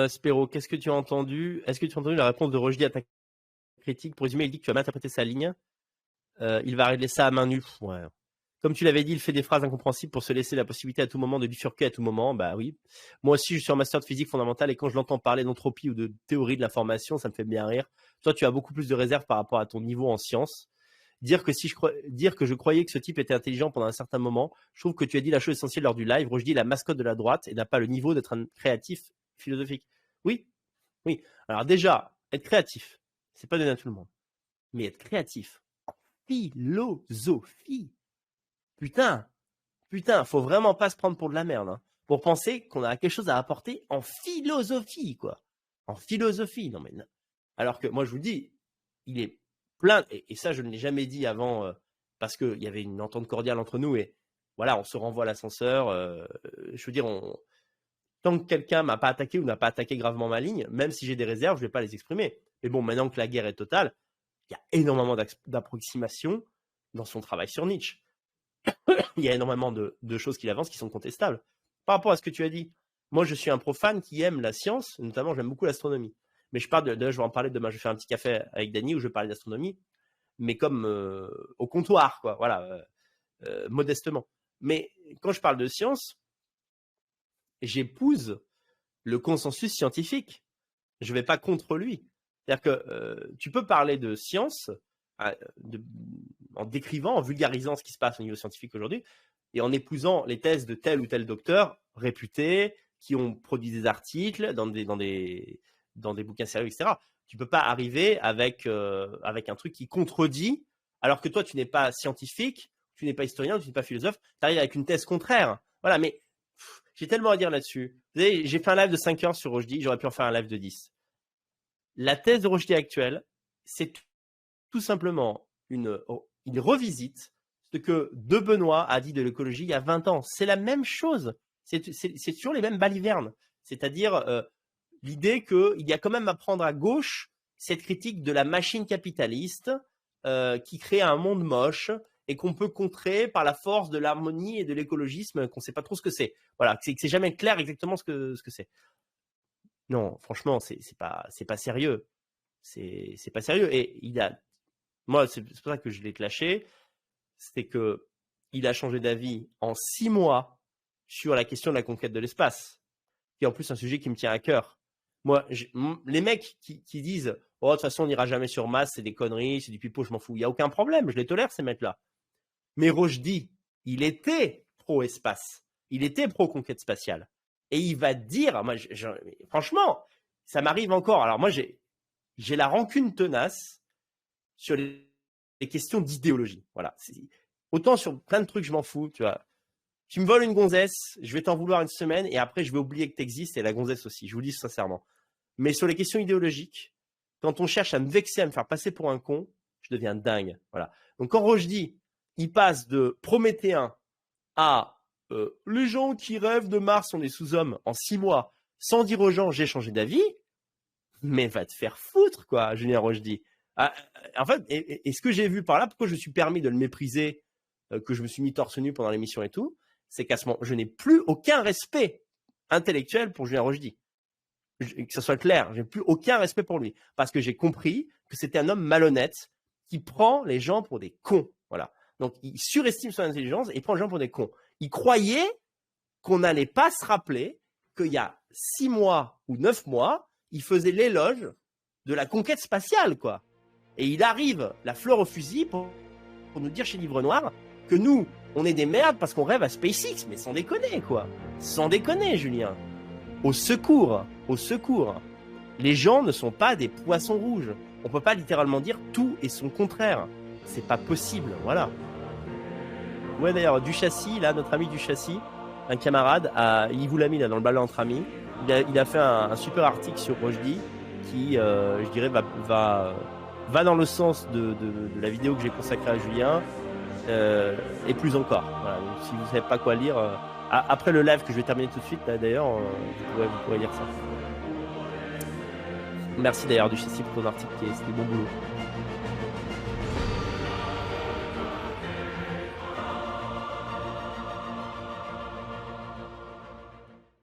Spéro, qu'est-ce que tu as entendu? Est-ce que tu as entendu la réponse de Rochdi à ta critique? Pour résumer, il dit que tu as mal interprété sa ligne. Il va régler ça à main nue. Ouais. Comme tu l'avais dit, il fait des phrases incompréhensibles pour se laisser la possibilité à tout moment de bifurquer à tout moment. Bah oui. Moi aussi, je suis en master de physique fondamentale et quand je l'entends parler d'entropie ou de théorie de l'information, ça me fait bien rire. Toi, tu as beaucoup plus de réserve par rapport à ton niveau en sciences. Dire que je croyais que ce type était intelligent pendant un certain moment, je trouve que tu as dit la chose essentielle lors du live. Rochdi est la mascotte de la droite et n'a pas le niveau d'être un créatif philosophique. Oui, oui. Alors déjà, être créatif, c'est pas donné à tout le monde. Mais être créatif en philosophie, putain, faut vraiment pas se prendre pour de la merde, hein, pour penser qu'on a quelque chose à apporter en philosophie, quoi. En philosophie, non mais non. Alors que moi je vous dis, il est plein, et ça je ne l'ai jamais dit avant, parce qu'il y avait une entente cordiale entre nous, et voilà, on se renvoie à l'ascenseur, je veux dire, tant que quelqu'un m'a pas attaqué ou n'a pas attaqué gravement ma ligne, même si j'ai des réserves, je vais pas les exprimer. Mais bon, maintenant que la guerre est totale, il y a énormément d'approximations dans son travail sur Nietzsche. Il y a énormément de choses qu'il avance qui sont contestables. Par rapport à ce que tu as dit, moi je suis un profane qui aime la science, notamment j'aime beaucoup l'astronomie. Mais je parle je vais en parler demain, je vais faire un petit café avec Dany où je vais parler d'astronomie, mais comme au comptoir, quoi, voilà, modestement. Mais quand je parle de science, j'épouse le consensus scientifique. Je ne vais pas contre lui. C'est-à-dire que tu peux parler de science en décrivant, en vulgarisant ce qui se passe au niveau scientifique aujourd'hui et en épousant les thèses de tel ou tel docteur réputé qui ont produit des articles dans des bouquins sérieux, etc. Tu ne peux pas arriver avec un truc qui contredit, alors que toi, tu n'es pas scientifique, tu n'es pas historien, tu n'es pas philosophe, tu arrives avec une thèse contraire. Voilà, mais j'ai tellement à dire là-dessus. Vous savez, j'ai fait un live de 5 heures sur Rochdi, j'aurais pu en faire un live de 10. La thèse de Rochdi actuelle, c'est tout simplement une revisite ce que De Benoît a dit de l'écologie il y a 20 ans. C'est la même chose. C'est toujours les mêmes balivernes. C'est-à-dire l'idée qu'il y a quand même à prendre à gauche cette critique de la machine capitaliste qui crée un monde moche et qu'on peut contrer par la force de l'harmonie et de l'écologisme qu'on ne sait pas trop ce que c'est. Voilà, c'est jamais clair exactement ce que c'est. Non, franchement, c'est pas sérieux. C'est pas sérieux. Et moi, c'est pour ça que je l'ai clashé. C'est que il a changé d'avis en 6 mois sur la question de la conquête de l'espace, qui est en plus un sujet qui me tient à cœur. Moi, les mecs qui disent « Oh, de toute façon, on n'ira jamais sur Mars, c'est des conneries, c'est du pipeau, je m'en fous », il n'y a aucun problème, je les tolère, ces mecs-là. Mais Rochdi, il était pro-espace, il était pro-conquête spatiale. Et il va dire, moi, franchement, ça m'arrive encore. Alors moi, j'ai la rancune tenace sur les questions d'idéologie. Voilà. Autant sur plein de trucs, je m'en fous, tu vois. Tu me voles une gonzesse, je vais t'en vouloir une semaine et après, je vais oublier que tu existes et la gonzesse aussi. Je vous le dis sincèrement. Mais sur les questions idéologiques, quand on cherche à me vexer, à me faire passer pour un con, je deviens dingue. Voilà. Donc, quand Rochdi, il passe de prométhéen à les gens qui rêvent de Mars sont des sous-hommes en 6 mois, sans dire aux gens j'ai changé d'avis, mais va te faire foutre, quoi, Julien Rochdi. En fait, et ce que j'ai vu par là, pourquoi je me suis permis de le mépriser, que je me suis mis torse nu pendant l'émission et tout, c'est qu'à ce moment, je n'ai plus aucun respect intellectuel pour Julien Rochdi. Que ça soit clair, je n'ai plus aucun respect pour lui. Parce que j'ai compris que c'était un homme malhonnête qui prend les gens pour des cons. Voilà. Donc, il surestime son intelligence et il prend les gens pour des cons. Il croyait qu'on n'allait pas se rappeler qu'il y a 6 mois ou 9 mois, il faisait l'éloge de la conquête spatiale, quoi. Et il arrive, la fleur au fusil, pour nous dire chez Livre Noir que nous, on est des merdes parce qu'on rêve à SpaceX. Mais sans déconner, quoi. Sans déconner, Julien. Au secours, au secours. Les gens ne sont pas des poissons rouges. On peut pas littéralement dire tout et son contraire. C'est pas possible, voilà. Ouais, d'ailleurs, Duchassis, là, notre ami Duchassis, un camarade, il vous l'a mis là dans le balai entre amis. Il a fait un super article sur Rochdi qui, je dirais, va dans le sens de la vidéo que j'ai consacrée à Julien et plus encore. Voilà, donc, si vous ne savez pas quoi lire, après le live que je vais terminer tout de suite, d'ailleurs, vous pourrez lire ça. Merci d'ailleurs Duchessis pour ton article, c'était bon boulot.